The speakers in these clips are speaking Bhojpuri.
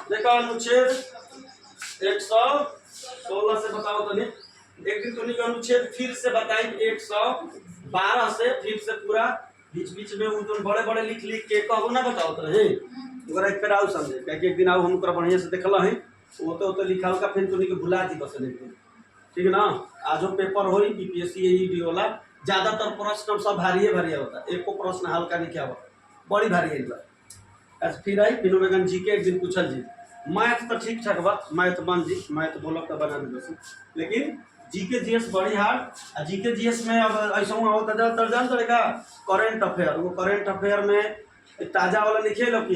देखो अनुच्छेद 116 से बताओ तो नहीं, एक दिन तो नहीं अनुच्छेद फिर से बताई 112 से फिर से पूरा बीच बीच में वो तो बड़े बड़े लिख लिख के कहू ना बताओ तो है ओकरा एक आओ समझे क्या एक दिन आओ हम बढ़िया से देखल है वो तो लिखा होगा फिर तो नहीं भुला जी बस नहीं ठीक ना। आजो पेपर हो बीपीएससी ईडी वाला ज्यादातर प्रश्न सब भारी होता है, एक को प्रश्न हल्का नहीं क्या हुआ बड़ी भारी है। फिर आई फिर वेगन जी के एक दिन पूछल जी मैथ तो ठीक ठाक बा मैथ बन जी मैथ बोलक तो बना दे बस, लेकिन जीके जीएस बड़ी हार्ड। जीके जीएस में अब ऐसा होता जान चलेगा करेंट अफेयर, वो करेंट अफेयर में ताजा वाला लिखे लो कि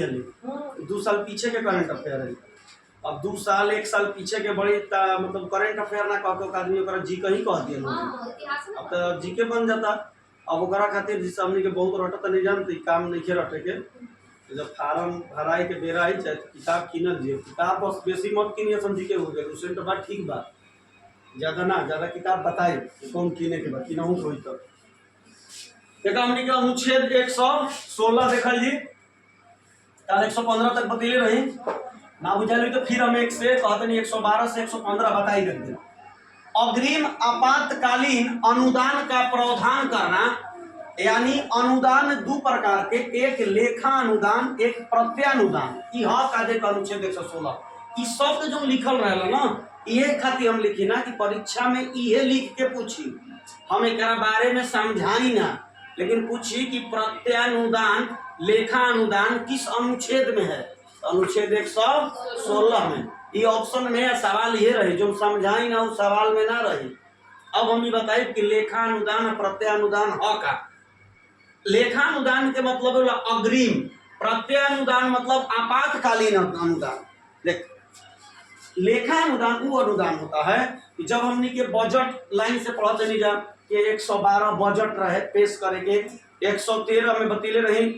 2 साल पीछे के करेंट अफेयर है। अब 2 साल 1 साल पीछे के बड़ी मतलब करेंट अफेयर ना कह के आदमी जी कहीं कह दिए अब तो जीके बन जाता। अब ओकरा खातिर जिस हमने के बहुत रटत नहीं जानते काम नहीं रटे के, जब फार्म भराई के बेरा आई चाहे किताब किनल दिए किताब बस बेसी मत किनिए समझी के हो गए उससे तो बात ठीक बात ज्यादा ना ज्यादा किताब बताई कौन किने के बाद किनहू कोई तो देखा हमने के अनुच्छेद 116 देखल जी कल 115 तक बतैले रही ना बुझाली तो फिर हम एक से कहते नहीं 112 से 115 बताई गई। अग्रिम आपातकालीन अनुदान का प्रावधान करना, यानी अनुदान 2 प्रकार के, एक लेखा अनुदान एक प्रत्यानुदान। अनुच्छेद 116 इस शब्द जो लिखल रहा ना ये खातिर हम लिखी ना कि परीक्षा में ये लिख के पूछी हम एक बारे में समझाई ना, लेकिन पूछी कि प्रत्यानुदान लेखा अनुदान किस अनुच्छेद में है। अनुच्छेद 116 में ये ऑप्शन में सवाल ये रहे जो समझाई ना उस सवाल में ना रही। अब हम ये बताए कि लेखा अनुदान और प्रत्यानुदान हो का। लेखा अनुदान के मतलब होला अग्रिम, प्रत्यानुदान मतलब आपातकालीन अनुदान। देख लेखा अनुदान वो अनुदान होता है कि जब हमने के बजट लाइन से पढ़ते नहीं जा कि 112 बजट रहे पेश करे के, 113 में बतीले रही,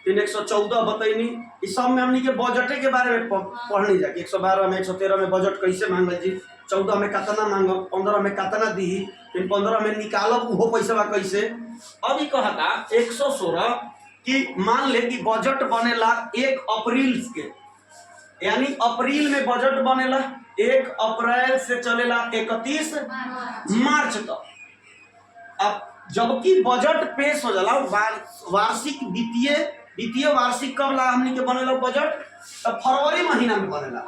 फिर 114 बतैनी, इस सब में हमने के बजटे के बारे में पढ़ने जा कि 112 में 113 में बजट कैसे मांगल जी, 14 में कितना मांगब, 15 में कितना दी, फिर 15 में निकालब वो पैसा कैसे। अभी कहता 116 कि मान ले कि बजट बनेला 1 अप्रैल के, यानी अप्रैल में बजट बनेला 1 अप्रैल से चलेला 31 मार्च तक। अब जबकि बजट पेश हो जाला वार्षिक वित्तीय वार्षिक कब ला हमने के बनेला बजट, तो फरवरी महीना में बनेला,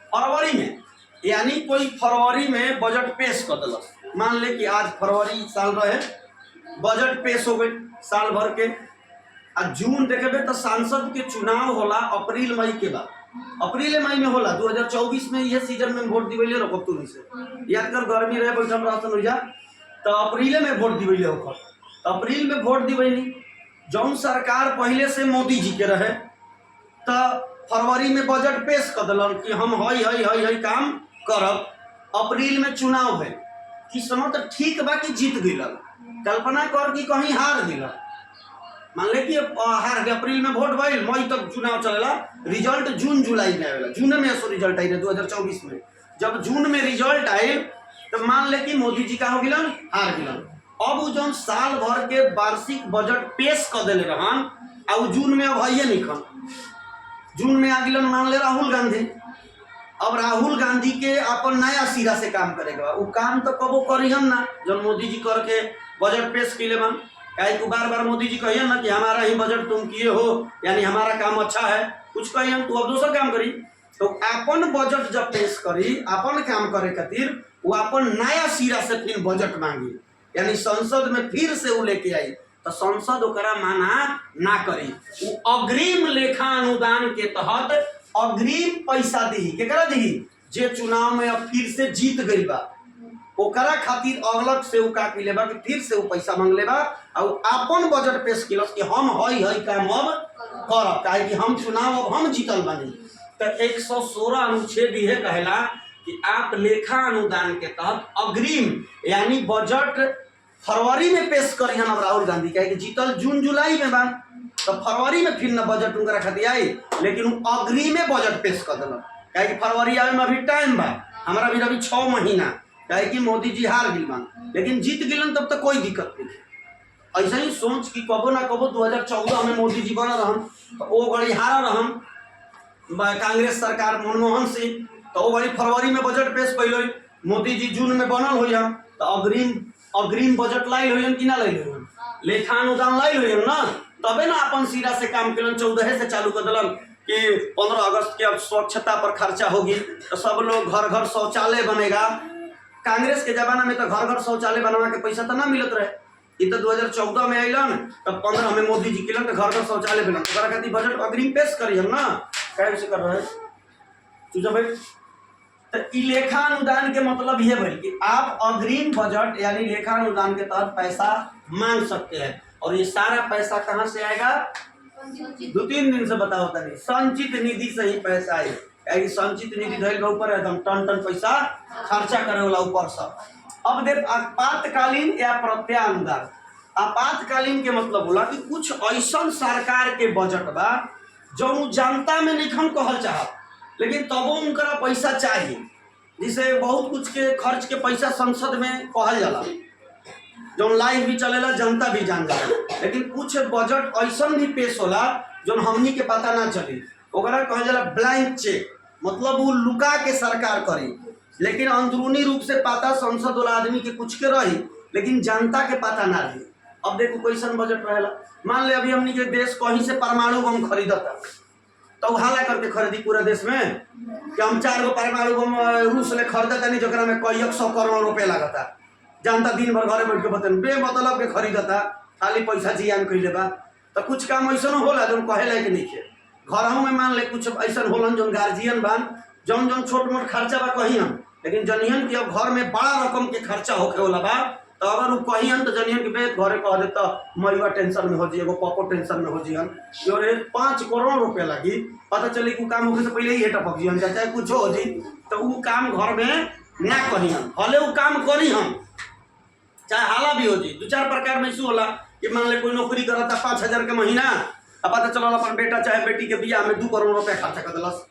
फरवरी में, यानी कोई फरवरी में बजट पेश कर दिलस। मान ले कि आज फरवरी साल रहे बजट पेश हो गई साल भर के, आ जून देखे तो सांसद के चुनाव होला अप्रैल मई के बाद, अप्रैल मई में होला 2024 में ये सीजन में वोट दिवैले रखब तू से याद कर गर्मी रहे बैठल रहसन हो जा तो अप्रैल में वोट दिवैले होकर, तो अप्रैल में वोट दिवैली जौन सरकार पहले से मोदी जी के रहे तो फरवरी में बजट पेश कर दिलन कि हम हई काम करब, अप्रैल में चुनाव है कि समय तो ठीक बा कि जीत गई, कल्पना कर कि कहीं हार गई, मान ले कि हार गया अप्रैल में वोट भइल मई तक चुनाव चलेला, रिजल्ट जून जुलाई में आवेला, जून में ऐसा रिजल्ट आई 2024 में, जब जून में रिजल्ट आये तो मान ले कि मोदी जी का हो गिलन हार गिलन। अब वो जो साल भर के वार्षिक बजट पेश कर दिले रहन और जून में अब है नहीं खन, जून में आ गिलन मान ले राहुल गांधी। अब राहुल गांधी के अपन नया सिरा से काम करेगा, वो काम तो कबो करी हम ना जब मोदी जी करके बजट पेश किले बन, कहीं बार बार मोदी जी कहिए ना कि हमारा ही बजट तुम किए हो यानी हमारा काम अच्छा है, कुछ कहिए हम तो अब दूसरा काम करी, तो अपन बजट जब पेश करी अपन काम करे खातिर वो अपन नया सिरा से फिर बजट मांगी, यानी संसद में फिर से वो लेके आई तो संसद ओकरा माना ना करी, वो अग्रिम लेखा अनुदान के तहत अग्रिम पैसा दी, केकरा दी जे चुनाव में अब फिर से जीत गई बा ओकरा खातिर अलग से वो का कि फिर से वो पैसा मांग लेबा और अपन बजट पेश किलस कि हम हई काम अब करब काहे कि हम चुनाव अब हम जीतल बानी। तो 116 अनुच्छेद यह कहला कि आप लेखा अनुदान के तहत अग्रिम यानी बजट फरवरी में पेश करी हम राहुल गांधी कहे कि जीतल जून जुलाई में बा तो फरवरी में फिर न बजट उनका खातिर आई, लेकिन अग्रिम में बजट पेश कर दिल कहे कि फरवरी आवे में अभी टाइम बा, हमारा भी अभी 6 महीना, कहे कि मोदी जी हार गिल बन लेकिन जीत गिलन तब तक कोई दिक्कत नहीं। ऐसा ही सोच कि कबो ना कबो 2014 में मोदी जी बना रहन तो वो बड़ी हारा रहन कांग्रेस सरकार मनमोहन सिंह, तो वो बड़ी फरवरी में बजट पेश कैल, मोदी जी जून में बनल हो तो अग्रिम बजट लाइल हो कि ना लाइल हो, लेखा अनुदान लाइल हो ना, तबे ना अपन सिरा से काम कलन। 14 से चालू कर दिलन कि 15 अगस्त के अब स्वच्छता पर खर्चा होगी तो सब लोग घर घर शौचालय बनेगा। कांग्रेस के जमाना में तो घर घर शौचालय बनवा के पैसा तो ना मिलत रहे, ये तो 2014 में अलन तब 15 में मोदी जी किलन तो घर घर शौचालय बना, तो खातिर बजट अग्रिम पेश करी हम ना कैसे कर रहे तुझे भाई। तो लेखा अनुदान के मतलब ये भाई कि आप अग्रिम बजट यानी लेखा अनुदान के तहत पैसा मांग सकते हैं, और ये सारा पैसा कहाँ से आएगा? 2-3 दिन से बताओ तनी संचित निधि से ही पैसा आए, यानी संचित निधि धैल के ऊपर एकदम टन टन पैसा खर्चा करे वाला ऊपर सब। अब देख आपातकालीन या प्रत्यानुदान। आपातकालीन के मतलब बोला कि कुछ ऐसा सरकार के बजट बा जो जनता में निखन कहल चाहत, लेकिन तबो उनका पैसा चाहिए, जिसे बहुत कुछ के खर्च के पैसा संसद में कहल जाला, जो लाइव भी चलेला जनता भी जान जाला, लेकिन कुछ बजट ऐसा भी पेश होला जो हमनी के पता ना चली, ओकरा कहल जाला ब्लैंक चेक। मतलब वो लुका के सरकार करी, लेकिन अंदरूनी रूप से पता संसद वाला आदमी के कुछ के रही, लेकिन जनता के पता ना रही। अब देखो कैसन बजट रहेला, मान ले अभी हमनी के देश कहीं से परमाणु बम खरीदता तो हाला करके खरीदी पूरा देश में कि हम 4 गो परमाणु बम रूस ले खरीदता नहीं, जरा में कई 100 करोड़ रुपया लगता, जनता दिन भर घरे बैठ के बतन बेमतलब के खरीदता, खाली पैसा जियान कैले बा। तो कुछ काम ऐसा होला जो कहे लायक नहीं है। घरों में मान ले कुछ ऐसा होलन जो गार्जियन बान जौन जौन छोट मोट खर्चा बा कही हम, लेकिन जनियन कि अब घर में बड़ा रकम के खर्चा होके वाला बा, तो अगर वो कही हम तो जनियन के बेट घरे कह देता मयुआ टेंशन में हो जी, एगो पपो टेंशन में हो जी, और 5 करोड़ रुपया लगी, पता चले कि काम होने से पहले ही टपक जी चाहे कुछ हो जी, तो वो काम घर में ना कही हम, भले वो काम करी हम चाहे हाला भी हो जी। 2-4 प्रकार में ऐसा होला कि मान ले कोई नौकरी करता 5,000 के महीना, अब पता चला अपन बेटा चाहे बेटी के बियाह में 2 करोड़ रुपया खर्चा कर दिलस,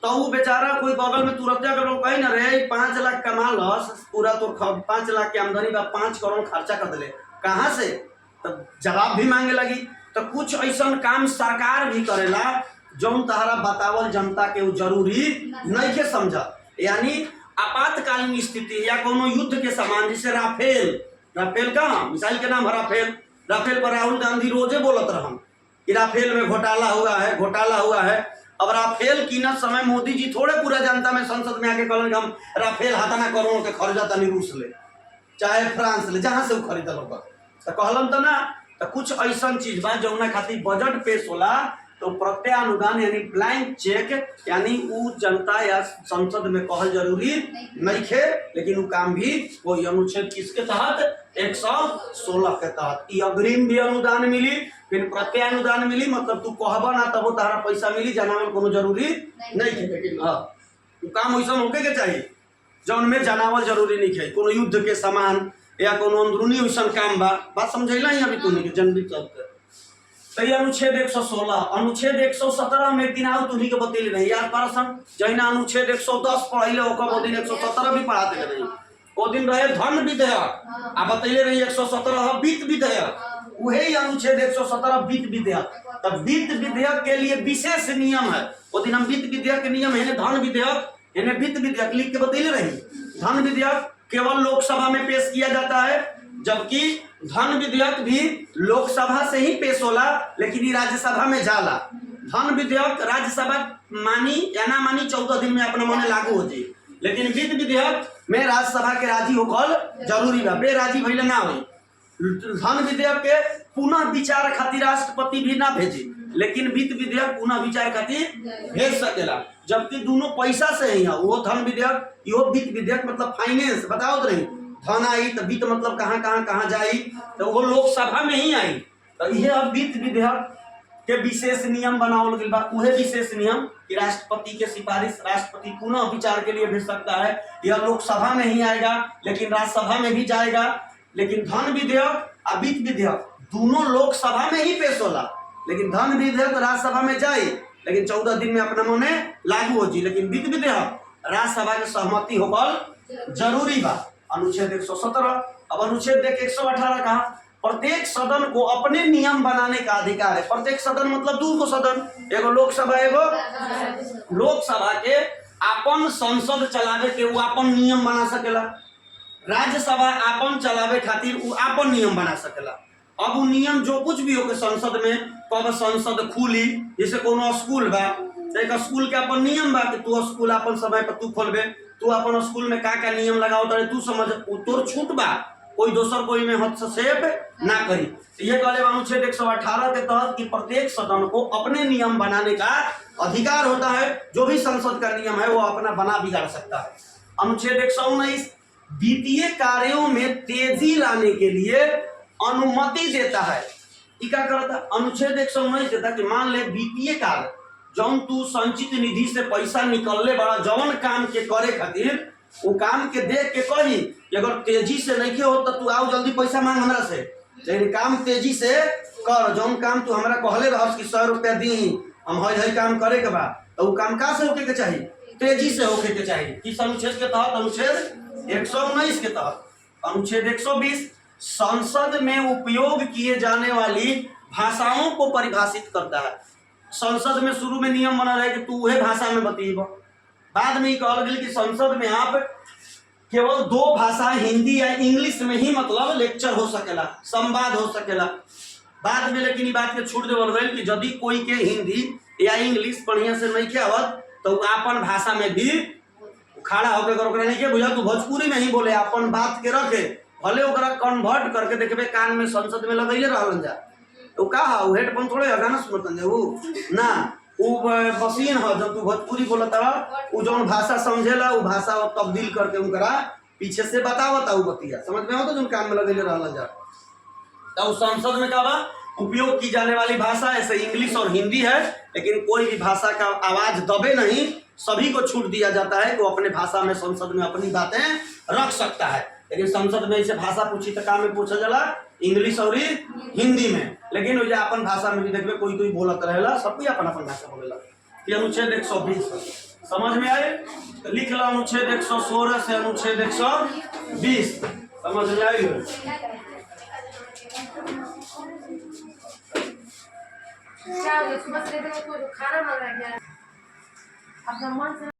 तो वो बेचारा कोई बगल में तुरंत अगर कही ना रे 5 लाख कमा लस पूरा तो 5 लाख की आमदनी बा 5 करोड़ खर्चा कर दिले कहाँ से, तो जवाब भी मांगे लगी। तो कुछ ऐसा काम सरकार भी करेला जौन तहरा बतावल जनता के जरूरी नहीं के समझ, यानी आपातकालीन स्थिति या कोनो युद्ध के समान, जैसे राफेल का मिसाइल के नाम राफेल पर राहुल गांधी रोजे बोलत रहन कि राफेल में घोटाला हुआ है। अब राफेल कीनत समय मोदी जी थोड़े पूरा जनता में संसद में आके कहलन हम राफेल हाथाना करोड़ों के खरीदा तनी रूस ले चाहे फ्रांस ले जहां से वो खरीदल होगा, तो कहलन तो ना। तो कुछ ऐसा चीज बा जौना खातिर बजट पेश होला तो प्रत्यानुदान यानी ब्लैंक चेक, यानी वो जनता या संसद में कहल जरूरी नहीं है, लेकिन वो काम भी कोई अनुच्छेद किसके तहत 116 के तहत। ये अग्रिम भी अनुदान मिली, फिर प्रत्यानुदान मिली, मतलब तू कहबा ना तब तारा पैसा मिली, जनावल कोनो जरूरी नहीं है, लेकिन हाँ काम ऐसा होके के चाहिए जौन में जनावल जरूरी नहीं है, कोनो युद्ध के समान या कोनो अंदरूनी वैसा काम बा। बात समझेला ही अभी तूने जनवरी चलते तो ये अनुच्छेद 116 अनुच्छेद 117 में एक दिन आओ तुम्ही के बतेली नहीं यार परसन, जैना अनुच्छेद 110 पढ़ाई वो दिन 117 भी पढ़ाते रहे, वो दिन रहे धन विधेयक आ बतैले रही 117 वित्त विधेयक, वही अनुच्छेद 117 वित्त विधेयक। तब वित्त विधेयक के लिए विशेष नियम है, वो दिन हम वित्त विधेयक के नियम है धन विधेयक इन्हें वित्त विधेयक लिख के बतैले रही। धन विधेयक केवल लोकसभा में पेश किया जाता है, जबकि धन विधेयक भी लोकसभा से ही पेश होला, लेकिन ये राज्यसभा में जाला। धन विधेयक राज्यसभा मानी या ना मानी 14 दिन में अपना मन लागू हो जाए, लेकिन वित्त विधेयक में राज्यसभा के राजी होकर जरूरी बा, बेराजी भइले ना होई। धन विधेयक के पुनः विचार खातिर राष्ट्रपति भी ना भेजे, लेकिन वित्त विधेयक पुनः विचार खातिर भेज सकेला, जबकि दोनों पैसा से ही है। वो धन विधेयक यो वित्त विधेयक मतलब फाइनेंस बताओ तो नहीं, धन आई तो वित्त मतलब कहाँ जाई, तो वो लोकसभा में ही आई। तो यह अब वित्त विधेयक के विशेष नियम बनावल गया बा, उहे विशेष नियम कि राष्ट्रपति के सिफारिश राष्ट्रपति पुनः विचार के लिए भेज सकता है। यह लोकसभा में ही आएगा, लेकिन राज्यसभा में भी जाएगा। लेकिन धन विधेयक और वित्त विधेयक दोनों लोकसभा में ही पेश होला, लेकिन धन विधेयक राज्यसभा में जाए, लेकिन 14 दिन में अपना मने लागू हो जी। लेकिन वित्त विधेयक राज्यसभा के सहमति होकर जरूरी बा, अनुच्छेद 117। अब अनुच्छेद 118 कहा प्रत्येक सदन को अपने नियम बनाने का अधिकार है। प्रत्येक सदन मतलब दू को सदन, एगो लोकसभा एगो लोकसभा के अपन संसद चलावे के वो अपन नियम बना सकेला, राज्यसभा अपन चलावे खातिर वो अपन नियम बना सकेला। अब वो नियम जो कुछ भी हो के संसद में, कब संसद खुली, जैसे कोनो स्कूल बा, एक स्कूल के अपन नियम बा कि तू स्कूल अपन समय पर तू खोलबे, तू अपन स्कूल में का नियम लगाओ तारे तू समझ, तोर छूट बा, कोई दोसर कोई में हस्तक्षेप ना करी। ये कहले अनुच्छेद 118 के तहत कि प्रत्येक सदन को अपने नियम बनाने का अधिकार होता है, जो भी संसद का नियम है वो अपना बना बिगाड़ सकता है। अनुच्छेद 119 वित्तीय कार्यों में तेजी लाने के लिए अनुमति देता है। क्या करता? अनुच्छेद 119 देता कि मान ले वित्तीय कार्य जौन तू संचित निधि से पैसा निकलने बड़ा जौन काम के करे खातिर वो काम के देख के कही कि अगर तेजी से नहीं हो तो तू आओ जल्दी पैसा मांग हमरा से, लेकिन काम तेजी से कर। जौन काम तू हमरा कहले रहस कि 100 रुपया दी हम हई काम करे के बा, तो वो काम का से होके के चाहिए? तेजी से होके के चाहिए। किस अनुच्छेद के तहत? अनुच्छेद 119 के तहत। अनुच्छेद 120 संसद में उपयोग किए जाने वाली भाषाओं को परिभाषित करता है। संसद में शुरू में नियम बना रहे कि तू वह भाषा में बतीब, बाद में कहल गया कि संसद में आप केवल 2 भाषा हिंदी या इंग्लिश में ही मतलब लेक्चर हो सकेला, संवाद हो सकेला। बाद में लेकिन बात के छूट देवल गई कि यदि कोई के हिंदी या इंग्लिश बढ़िया से नहीं आवत तो अपन भाषा में भी खड़ा होकर नहीं के बुझा, तू भोजपुरी में ही बोले, अपन बात के रखे, भले ओकरा कन्वर्ट करके देखबे कान में संसद में लगैले रहलन जा, तो का हो हेडफोन थोड़े गाना सुनतन जा ना, वो मशीन है। जब तू भोजपुरी बोलता वो जौन भाषा समझेला वो भाषा तब्दील करके उनकरा पीछे से बतावता वो बतिया समझ में आवता, जो कान में लगैले रहलन जा। तो संसद में का बा उपयोग की जाने वाली भाषा ऐसे इंग्लिश और हिंदी है, लेकिन कोई भी भाषा का आवाज दबे नहीं, सभी को छूट दिया जाता है कि वो अपने भाषा में संसद में अपनी बातें रख सकता है। लेकिन संसद में इसे भाषा पूछी तो काम में पूछा जाला इंग्लिश और हिंदी में, लेकिन वो अपन भाषा में भी देखबे कोई कोई बोलत रहेला, सब कोई अपन अपन भाषा बोलेला। ये अनुच्छेद 120 समझ में आए? तो लिख लो अनुच्छेद 116 से अनुच्छेद 120 समझ में आई? क्या सुबह से खाना बन रहा है अपना मन से